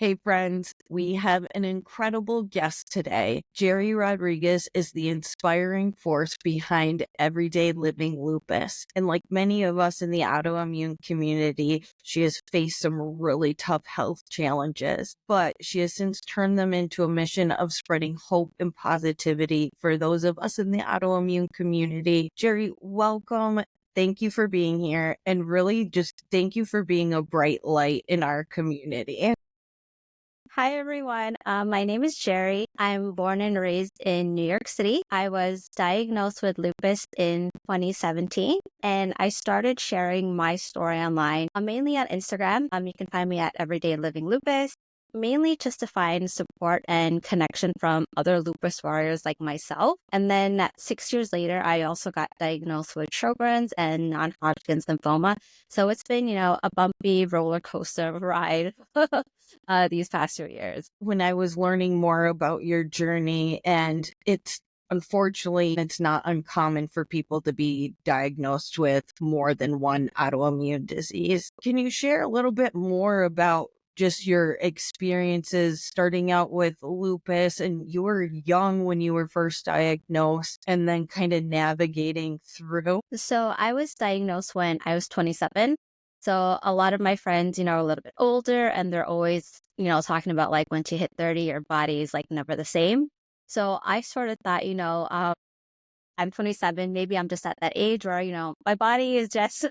Hey friends, we have an incredible guest today. Geri Rodriguez is the inspiring force behind everyday living lupus. And like many of us in the autoimmune community, she has faced some really tough health challenges, but she has since turned them into a mission of spreading hope and positivity for those of us in the autoimmune community. Geri, welcome. Thank you for being here, and really just thank you for being a bright light in our community. Hi, everyone. My name is Geri. I'm born and raised in New York City. I was diagnosed with lupus in 2017, and I started sharing my story online, mainly on Instagram. You can find me at Everyday Living Lupus, mainly just to find support and connection from other lupus warriors like myself. And then 6 years later, I also got diagnosed with Sjogren's and non-Hodgkin's lymphoma. So it's been, a bumpy roller coaster ride. These past 2 years. When I was learning more about your journey, and unfortunately, it's not uncommon for people to be diagnosed with more than one autoimmune disease. Can you share a little bit more about just your experiences starting out with lupus? And you were young when you were first diagnosed, and then kind of navigating through. So I was diagnosed when I was 27. So a lot of my friends, are a little bit older and they're always, talking about like once you hit 30, your body is like never the same. So I sort of thought, I'm 27, maybe I'm just at that age where, my body is just,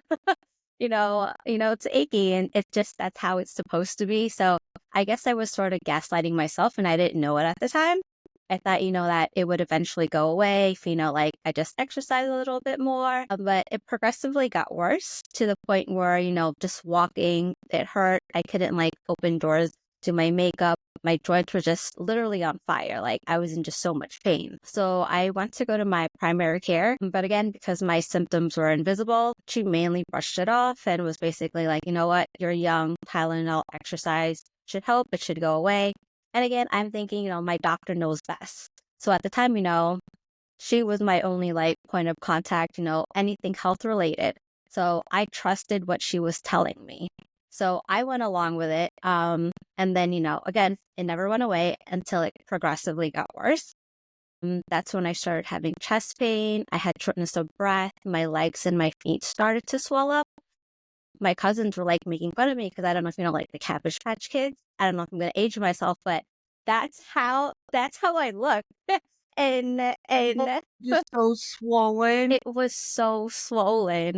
it's achy and it's just, that's how it's supposed to be. So I guess I was sort of gaslighting myself and I didn't know it at the time. I thought, that it would eventually go away if, like I just exercise a little bit more. But it progressively got worse to the point where, just walking, it hurt. I couldn't like open doors to my makeup. My joints were just literally on fire. Like I was in just so much pain. So I went to go to my primary care. But again, because my symptoms were invisible, she mainly brushed it off and was basically like, you know what, you're young, Tylenol, exercise should help. It should go away. And again, I'm thinking, my doctor knows best. So at the time, she was my only like point of contact, anything health related. So I trusted what she was telling me. So I went along with it. And then, again, it never went away until it progressively got worse. That's when I started having chest pain. I had shortness of breath. My legs and my feet started to swell up. My cousins were like making fun of me because I don't know if you know like the Cabbage Patch Kids. I don't know if I'm gonna age myself, but that's how I look. and Just so swollen. it was so swollen.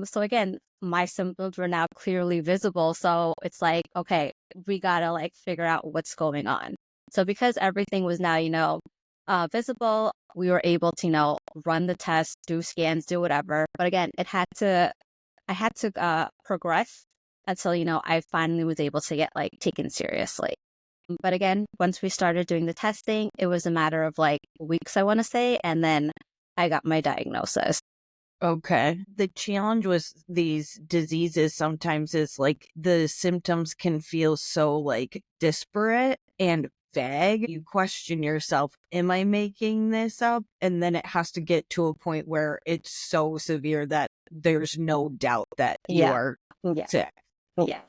So again, my symptoms were now clearly visible. So it's like, okay, we gotta like figure out what's going on. So because everything was now, visible, we were able to, run the test, do scans, do whatever. But again, I had to progress until, I finally was able to get like taken seriously. But again, once we started doing the testing, it was a matter of like weeks, I want to say, and then I got my diagnosis. Okay. The challenge with these diseases sometimes is like the symptoms can feel so like disparate and vague. You question yourself, am I making this up? And then it has to get to a point where it's so severe that there's no doubt that you Yeah. are Yeah. sick. Yeah.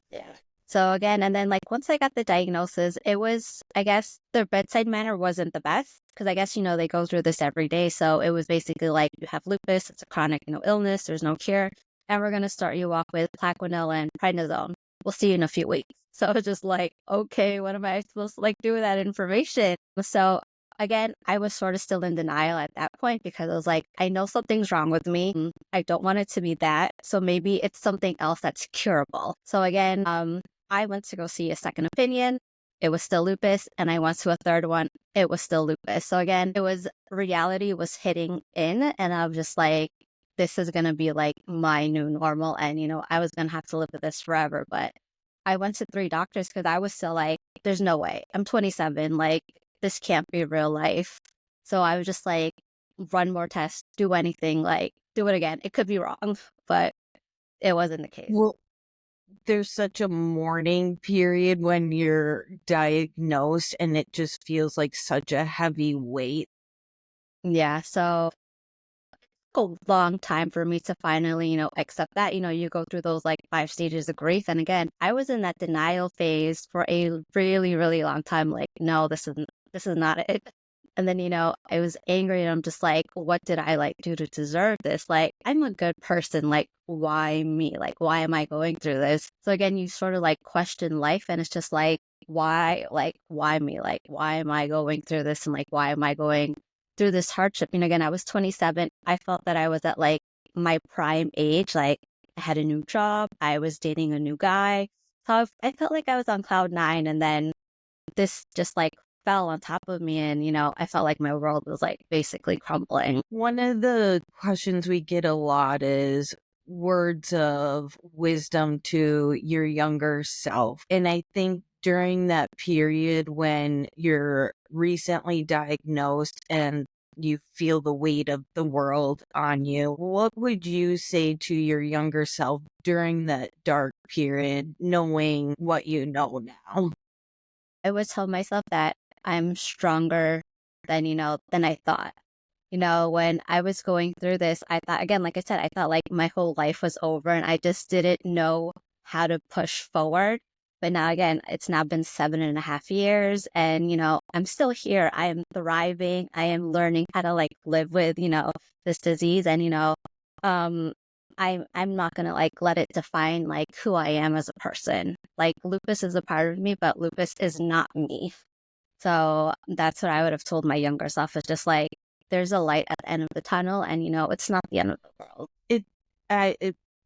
Yeah. So again, and then like once I got the diagnosis, it was, I guess their bedside manner wasn't the best because I guess, they go through this every day. So it was basically like you have lupus, it's a chronic, illness, there's no cure. And we're going to start you off with Plaquenil and prednisone. We'll see you in a few weeks. So I was just like, okay, what am I supposed to like do with that information? So again, I was sort of still in denial at that point because I was like, I know something's wrong with me. I don't want it to be that. So maybe it's something else that's curable. So again, I went to go see a second opinion. It was still lupus. And I went to a third one. It was still lupus. So again, reality was hitting in. And I was just like, this is going to be like my new normal. And, I was going to have to live with this forever. But I went to 3 doctors because I was still like, there's no way. I'm 27. Like, this can't be real life. So I was just like, run more tests, do anything, like, do it again. It could be wrong, but it wasn't the case. Well, there's such a mourning period when you're diagnosed, and it just feels like such a heavy weight. Yeah. So a long time for me to finally, accept that. You go through those like 5 stages of grief. And again, I was in that denial phase for a really, really long time. Like, no, this is not it. And then, I was angry and I'm just like, what did I like do to deserve this? Like, I'm a good person. Like, why me? Like, why am I going through this? So again, you sort of like question life and it's just why me? Like, why am I going through this? And like, why am I going through this hardship? Again, I was 27. I felt that I was at like my prime age. Like, I had a new job. I was dating a new guy. So I felt like I was on cloud nine. And then this just like fell on top of me. And, I felt like my world was like basically crumbling. One of the questions we get a lot is words of wisdom to your younger self. And I think during that period when you're recently diagnosed and you feel the weight of the world on you, what would you say to your younger self during that dark period, knowing what you know now? I would tell myself that I'm stronger than I thought. When I was going through this, I thought, again, like I said, I thought like my whole life was over and I just didn't know how to push forward. But now, again, it's now been 7.5 years and, I'm still here. I am thriving. I am learning how to like live with, this disease. And, um, I'm not going to like let it define like who I am as a person. Like lupus is a part of me, but lupus is not me. So that's what I would have told my younger self is just like, there's a light at the end of the tunnel and, it's not the end of the world. It,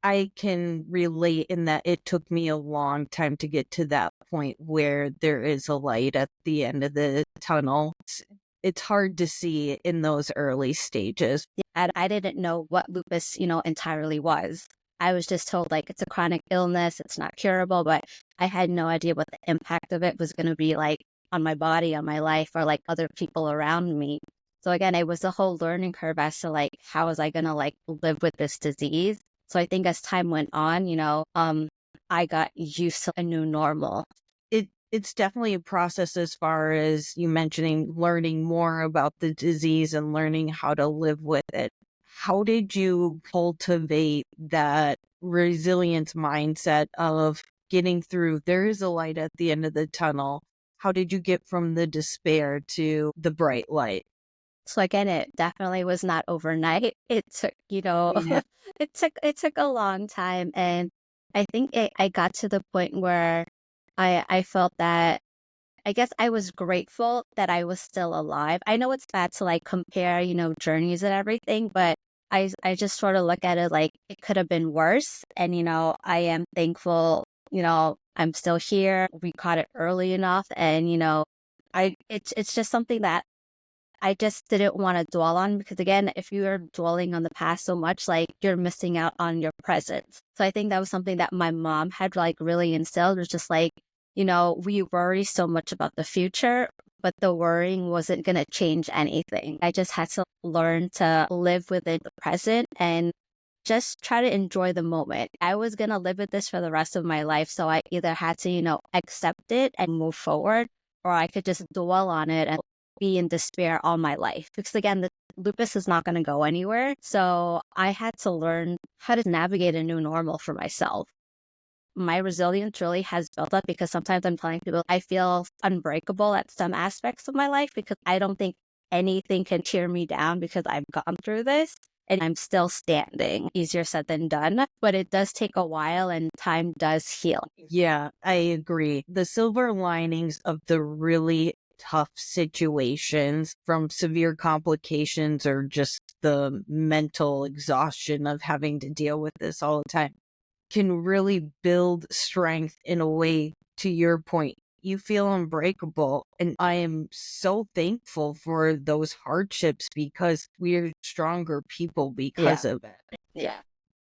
I can relate in that it took me a long time to get to that point where there is a light at the end of the tunnel. It's hard to see in those early stages. I didn't know what lupus, entirely was. I was just told like it's a chronic illness, it's not curable, but I had no idea what the impact of it was going to be like on my body, on my life, or like other people around me. So again, it was a whole learning curve as to like how was I going to like live with this disease. So I think as time went on, I got used to a new normal. It's definitely a process as far as you mentioning learning more about the disease and learning how to live with it. How did you cultivate that resilience mindset of getting through? There is a light at the end of the tunnel. How did you get from the despair to the bright light? So again, it definitely was not overnight. It took, Yeah. it took a long time. And I think I got to the point where I felt that I guess I was grateful that I was still alive. I know it's bad to like compare, journeys and everything, but I just sort of look at it like it could have been worse. And, I am thankful, I'm still here. We caught it early enough. And, it's just something that I just didn't want to dwell on because again, if you're dwelling on the past so much, like you're missing out on your present. So I think that was something that my mom had like really instilled was just like, we worry so much about the future, but the worrying wasn't going to change anything. I just had to learn to live within the present and just try to enjoy the moment. I was going to live with this for the rest of my life. So I either had to, accept it and move forward, or I could just dwell on it and be in despair all my life. Because again, the lupus is not going to go anywhere. So I had to learn how to navigate a new normal for myself. My resilience really has built up because sometimes I'm telling people I feel unbreakable at some aspects of my life because I don't think anything can tear me down because I've gone through this and I'm still standing. Easier said than done, but it does take a while and time does heal. Yeah, I agree. The silver linings of the really tough situations from severe complications or just the mental exhaustion of having to deal with this all the time can really build strength in a way, to your point. You feel unbreakable. And I am so thankful for those hardships because we're stronger people because of it. Yeah.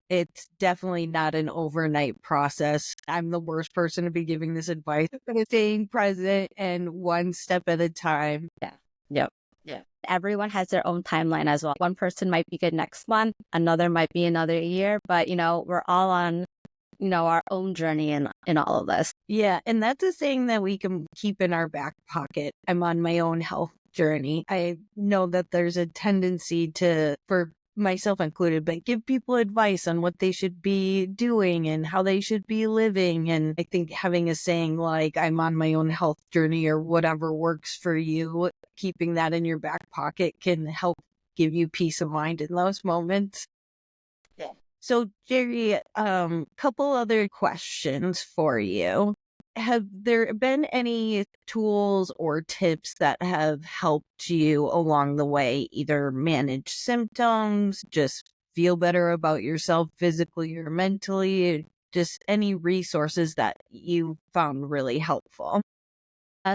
It's definitely not an overnight process. I'm the worst person to be giving this advice, but it's staying present and one step at a time. Yeah. Yep. Yeah. Everyone has their own timeline as well. One person might be good next month, another might be another year, but we're all on, our own journey in all of this. Yeah. And that's a thing that we can keep in our back pocket. I'm on my own health journey. I know that there's a tendency for myself included, but give people advice on what they should be doing and how they should be living. And I think having a saying like, I'm on my own health journey or whatever works for you, keeping that in your back pocket can help give you peace of mind in those moments. Yeah. So, Geri, couple other questions for you. Have there been any tools or tips that have helped you along the way, either manage symptoms, just feel better about yourself physically or mentally, just any resources that you found really helpful?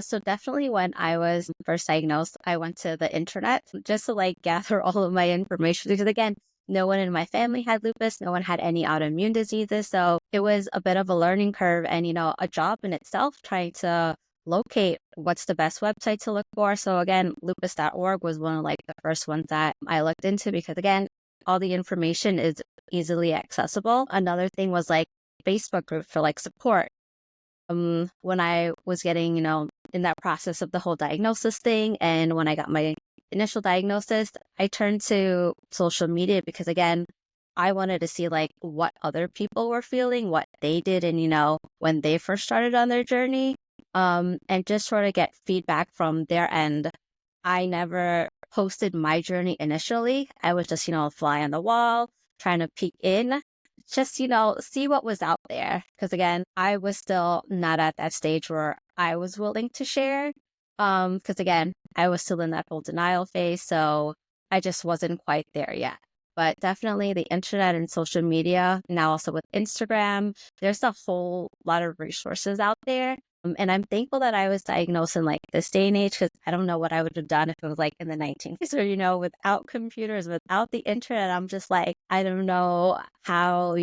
So definitely when I was first diagnosed, I went to the internet just to like gather all of my information because again, no one in my family had lupus, no one had any autoimmune diseases. So it was a bit of a learning curve and, a job in itself trying to locate what's the best website to look for. So again, lupus.org was one of like the first ones that I looked into because again, all the information is easily accessible. Another thing was like Facebook group for like support. When I was getting, in that process of the whole diagnosis thing, and when I got my initial diagnosis, I turned to social media because again, I wanted to see like what other people were feeling, what they did, and when they first started on their journey, and just sort of get feedback from their end. I never posted my journey initially. I was just, a fly on the wall, trying to peek in just, see what was out there. Because again, I was still not at that stage where I was willing to share. Because again, I was still in that whole denial phase. So I just wasn't quite there yet. But definitely the internet and social media, now also with Instagram, there's a whole lot of resources out there. And I'm thankful that I was diagnosed in like this day and age because I don't know what I would have done if it was like in the 1950s or, without computers, without the internet. I'm just like, I don't know how,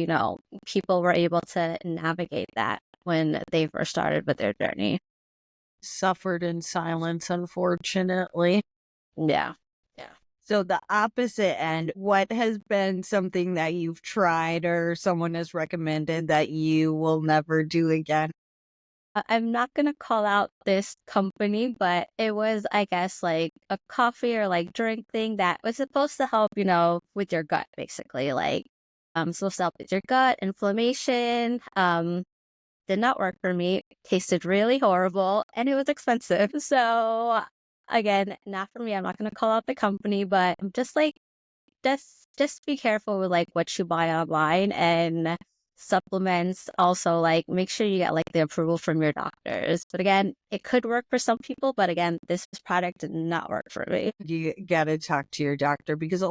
people were able to navigate that when they first started with their journey. Suffered in silence, unfortunately. Yeah. Yeah. So the opposite end, what has been something that you've tried or someone has recommended that you will never do again? I'm not going to call out this company, but it was, I guess, like a coffee or like drink thing that was supposed to help, with your gut, basically. Like, supposed to help with your gut, inflammation. Did not work for me. Tasted really horrible and it was expensive. So, again, not for me. I'm not going to call out the company, but I'm just like, just be careful with like what you buy online and supplements. Also, like make sure you get like the approval from your doctors. But again, it could work for some people, but again, this product did not work for me. You got to talk to your doctor because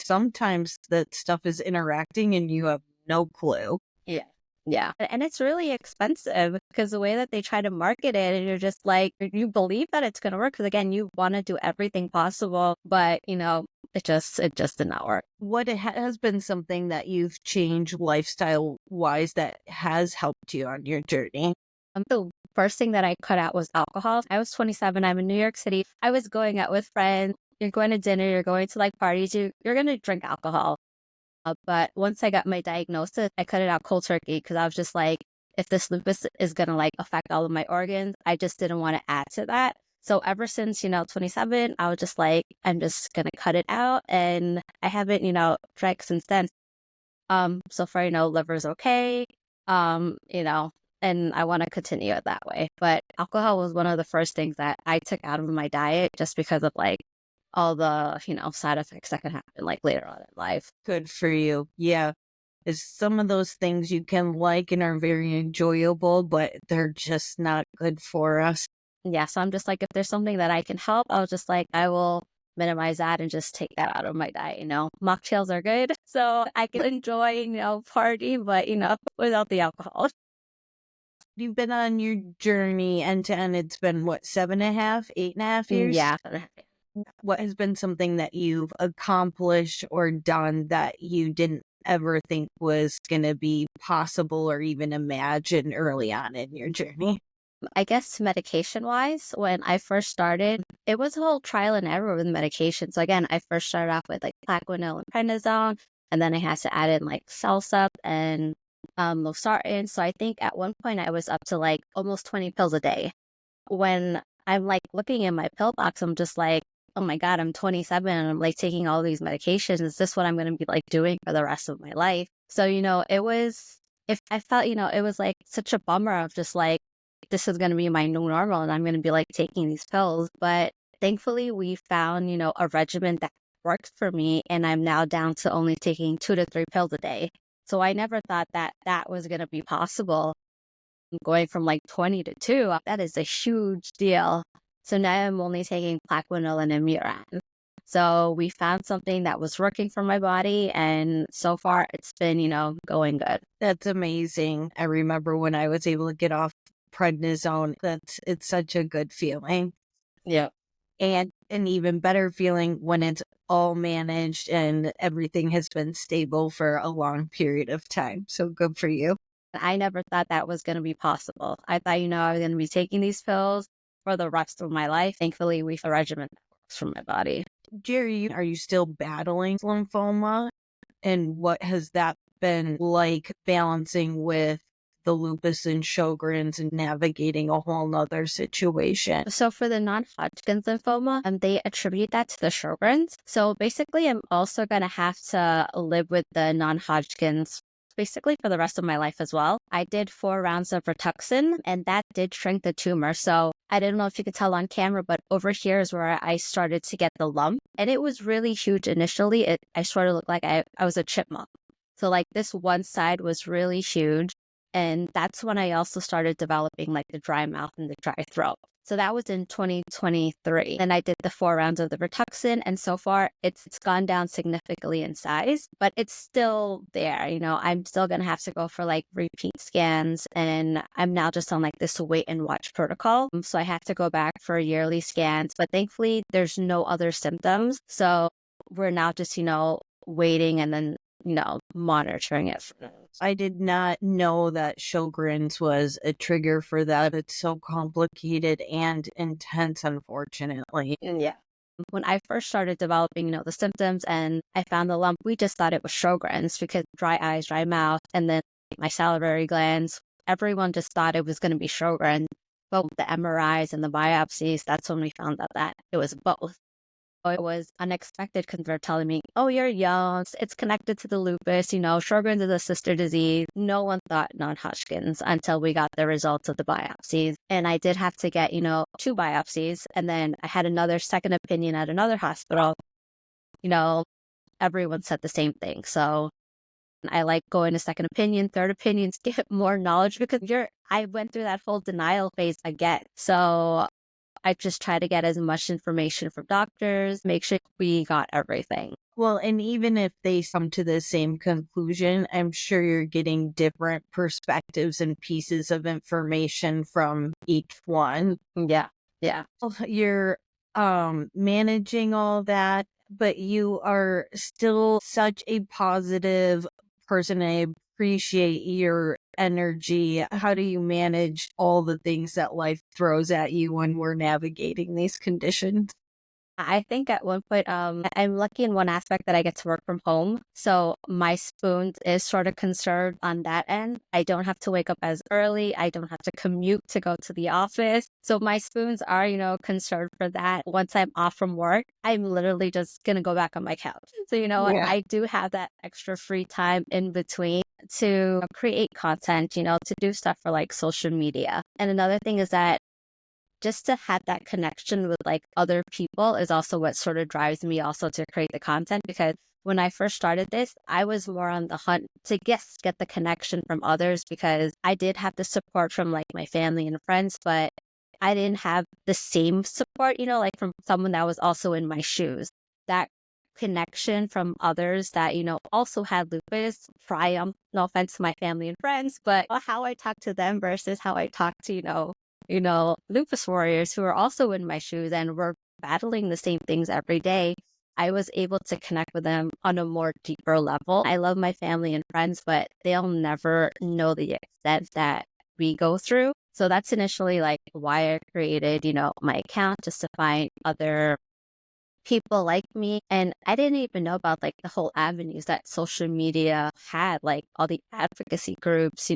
sometimes that stuff is interacting and you have no clue. Yeah. Yeah. And it's really expensive because the way that they try to market it, and you're just like, you believe that it's going to work because again, you want to do everything possible, but it just did not work. What has been something that you've changed lifestyle wise that has helped you on your journey? The first thing that I cut out was alcohol. I was 27. I'm in New York City. I was going out with friends. You're going to dinner. You're going to like parties. You're going to drink alcohol. But once I got my diagnosis, I cut it out cold turkey because I was just like, if this lupus is going to like affect all of my organs, I just didn't want to add to that. So ever since, 27, I was just like, I'm just going to cut it out. And I haven't, drank since then. So far, liver's okay. And I want to continue it that way. But alcohol was one of the first things that I took out of my diet just because of like all the, side effects that can happen like later on in life. Good for you. Yeah. It's some of those things you can like and are very enjoyable, but they're just not good for us. Yeah. So I'm just like, if there's something that I can help, I was just like, I will minimize that and just take that out of my diet. Mocktails are good. So I can enjoy, party, but, without the alcohol. You've been on your journey end to end. It's been what, 7.5, 8.5 years? Yeah. What has been something that you've accomplished or done that you didn't ever think was going to be possible or even imagine early on in your journey? I guess medication wise, when I first started, it was a whole trial and error with medication. So again, I first started off with like Plaquenil and prednisone, and then I had to add in like Celsep and losartan. So I think at one point I was up to like almost 20 pills a day. When I'm like looking in my pill box, I'm just like, oh my God, I'm 27 and I'm like taking all these medications. Is this what I'm going to be like doing for the rest of my life? So, it was, if I felt, it was like such a bummer of just like, this is going to be my new normal and I'm going to be like taking these pills. But thankfully, we found, a regimen that works for me. And I'm now down to only taking 2 to 3 pills a day. So I never thought that that was going to be possible. Going from like 20 to 2, that is a huge deal. So now I'm only taking Plaquenil and Imuran. So we found something that was working for my body, and so far it's been, going good. That's amazing. I remember when I was able to get off prednisone, it's such a good feeling. Yeah. And an even better feeling when it's all managed and everything has been stable for a long period of time. So good for you. I never thought that was going to be possible. I thought, I was going to be taking these pills for the rest of my life. Thankfully, we have a regimen that works for my body. Geri, are you still battling lymphoma? And what has that been like balancing with the lupus and Sjogren's and navigating a whole nother situation? So for the non-Hodgkin's lymphoma, they attribute that to the Sjogren's. So basically, I'm also going to have to live with the non-Hodgkin's basically for the rest of my life as well. I did 4 rounds of Rituxan and that did shrink the tumor. So I don't know if you could tell on camera, but over here is where I started to get the lump. And it was really huge initially. I sort of looked like I was a chipmunk. So like this one side was really huge. And that's when I also started developing like the dry mouth and the dry throat. So that was in 2023. And I did the 4 rounds of the Rituxan. And so far, it's gone down significantly in size, but it's still there. I'm still going to have to go for like repeat scans. And I'm now just on like this wait and watch protocol. So I have to go back for yearly scans. But thankfully, there's no other symptoms. So we're now just, waiting and then monitoring it. I did not know that Sjogren's was a trigger for that. It's so complicated and intense, unfortunately. Yeah. When I first started developing, the symptoms and I found the lump, we just thought it was Sjogren's because dry eyes, dry mouth, and then my salivary glands, everyone just thought it was going to be Sjogren's. But with the MRIs and the biopsies, that's when we found out that it was both. It was unexpected because they're telling me, oh, you're young, it's connected to the lupus, Sjogren's is a sister disease. No one thought non-Hodgkin's until we got the results of the biopsies. And I did have to get, 2 biopsies. And then I had another second opinion at another hospital. Everyone said the same thing. So I like going to second opinion, third opinions, get more knowledge because I went through that whole denial phase again. So I just try to get as much information from doctors, make sure we got everything. Well, and even if they come to the same conclusion, I'm sure you're getting different perspectives and pieces of information from each one. Yeah. Yeah. You're managing all that, but you are still such a positive person. I appreciate your energy. How do you manage all the things that life throws at you when we're navigating these conditions? I think at one point, I'm lucky in one aspect that I get to work from home. So my spoons is sort of conserved on that end. I don't have to wake up as early. I don't have to commute to go to the office. So my spoons are, conserved for that. Once I'm off from work, I'm literally just going to go back on my couch. So, Yeah. I do have that extra free time in between to create content, to do stuff for like social media. And another thing is that just to have that connection with like other people is also what sort of drives me also to create the content, because when I first started this, I was more on the hunt to get the connection from others because I did have the support from like my family and friends, but I didn't have the same support, like from someone that was also in my shoes. That connection from others that, also had lupus, triumph, no offense to my family and friends, but how I talk to them versus how I talk to, lupus warriors who are also in my shoes and were battling the same things every day. I was able to connect with them on a more deeper level. I love my family and friends, but they'll never know the extent that we go through. So that's initially like why I created, my account, just to find other people like me. And I didn't even know about like the whole avenues that social media had, like all the advocacy groups,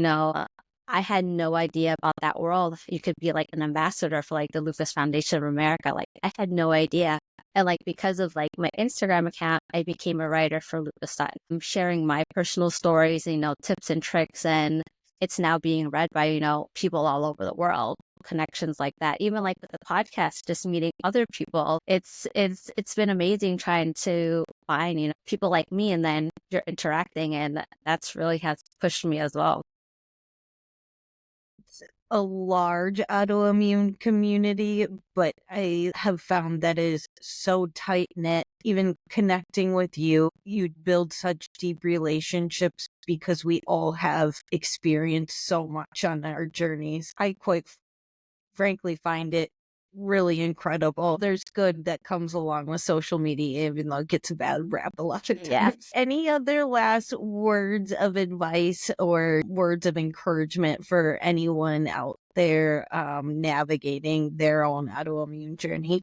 I had no idea about that world. You could be like an ambassador for like the Lupus Foundation of America. Like I had no idea. And like because of like my Instagram account, I became a writer for Lupus. I'm sharing my personal stories, tips and tricks, and it's now being read by, people all over the world. Connections like that. Even like with the podcast, just meeting other people. It's been amazing trying to find, people like me, and then you're interacting, and that's really has pushed me as well. A large autoimmune community, but I have found that is so tight knit. Even connecting with you, you build such deep relationships because we all have experienced so much on our journeys. I quite frankly find it really incredible. There's good that comes along with social media, even though it gets a bad rap a lot of times. Yeah. Any other last words of advice or words of encouragement for anyone out there navigating their own autoimmune journey?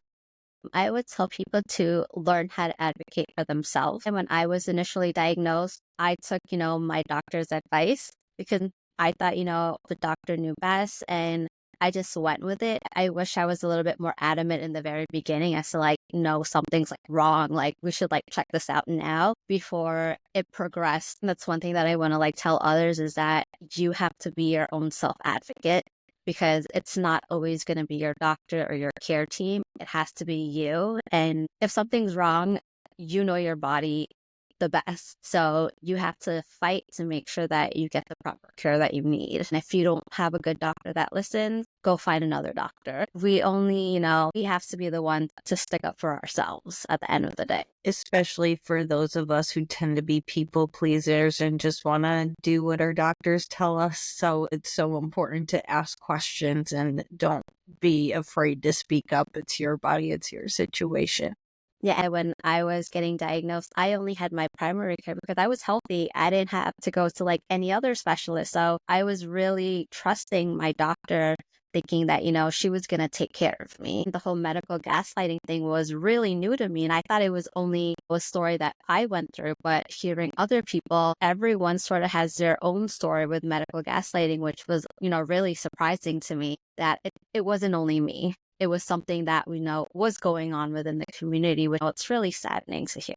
I would tell people to learn how to advocate for themselves. And when I was initially diagnosed, I took, my doctor's advice because I thought, the doctor knew best, and I just went with it. I wish I was a little bit more adamant in the very beginning as to like, no, something's like wrong. Like we should like check this out now before it progressed. And that's one thing that I want to like tell others is that you have to be your own self-advocate, because it's not always going to be your doctor or your care team. It has to be you. And if something's wrong, you know your body the best. So you have to fight to make sure that you get the proper care that you need. And if you don't have a good doctor that listens, go find another doctor. We only, we have to be the one to stick up for ourselves at the end of the day. Especially for those of us who tend to be people pleasers and just want to do what our doctors tell us. So it's so important to ask questions and don't be afraid to speak up. It's your body, it's your situation. Yeah, when I was getting diagnosed, I only had my primary care because I was healthy. I didn't have to go to like any other specialist. So I was really trusting my doctor, thinking that, she was going to take care of me. The whole medical gaslighting thing was really new to me. And I thought it was only a story that I went through. But hearing other people, everyone sort of has their own story with medical gaslighting, which was, really surprising to me that it wasn't only me. It was something that we know was going on within the community, which it's really saddening to hear.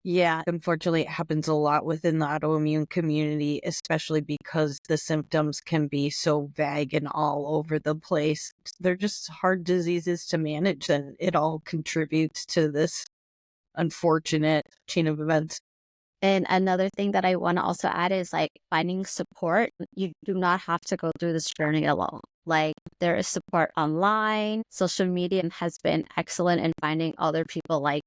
Yeah, unfortunately, it happens a lot within the autoimmune community, especially because the symptoms can be so vague and all over the place. They're just hard diseases to manage, and it all contributes to this unfortunate chain of events. And another thing that I want to also add is like finding support. You do not have to go through this journey alone. Like there is support online. Social media has been excellent in finding other people like,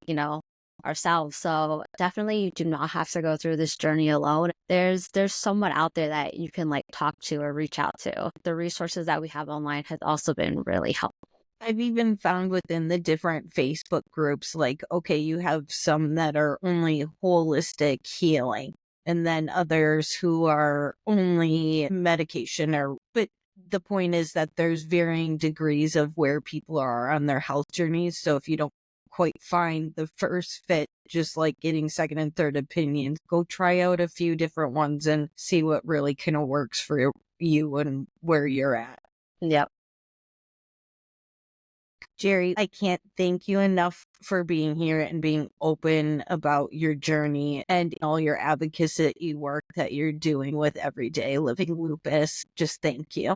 ourselves. So definitely you do not have to go through this journey alone. There's someone out there that you can like talk to or reach out to. The resources that we have online has also been really helpful. I've even found within the different Facebook groups, like, okay, you have some that are only holistic healing, and then others who are only medication but the point is that there's varying degrees of where people are on their health journeys. So if you don't quite find the first fit, just like getting second and third opinions, go try out a few different ones and see what really kind of works for you and where you're at. Yep. Geri, I can't thank you enough for being here and being open about your journey and all your advocacy work that you're doing with Everyday Living Lupus. Just thank you.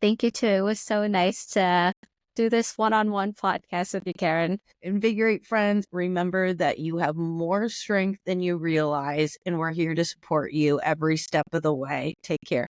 Thank you too. It was so nice to do this one-on-one podcast with you, Karen. Invigorate friends. Remember that you have more strength than you realize, and we're here to support you every step of the way. Take care.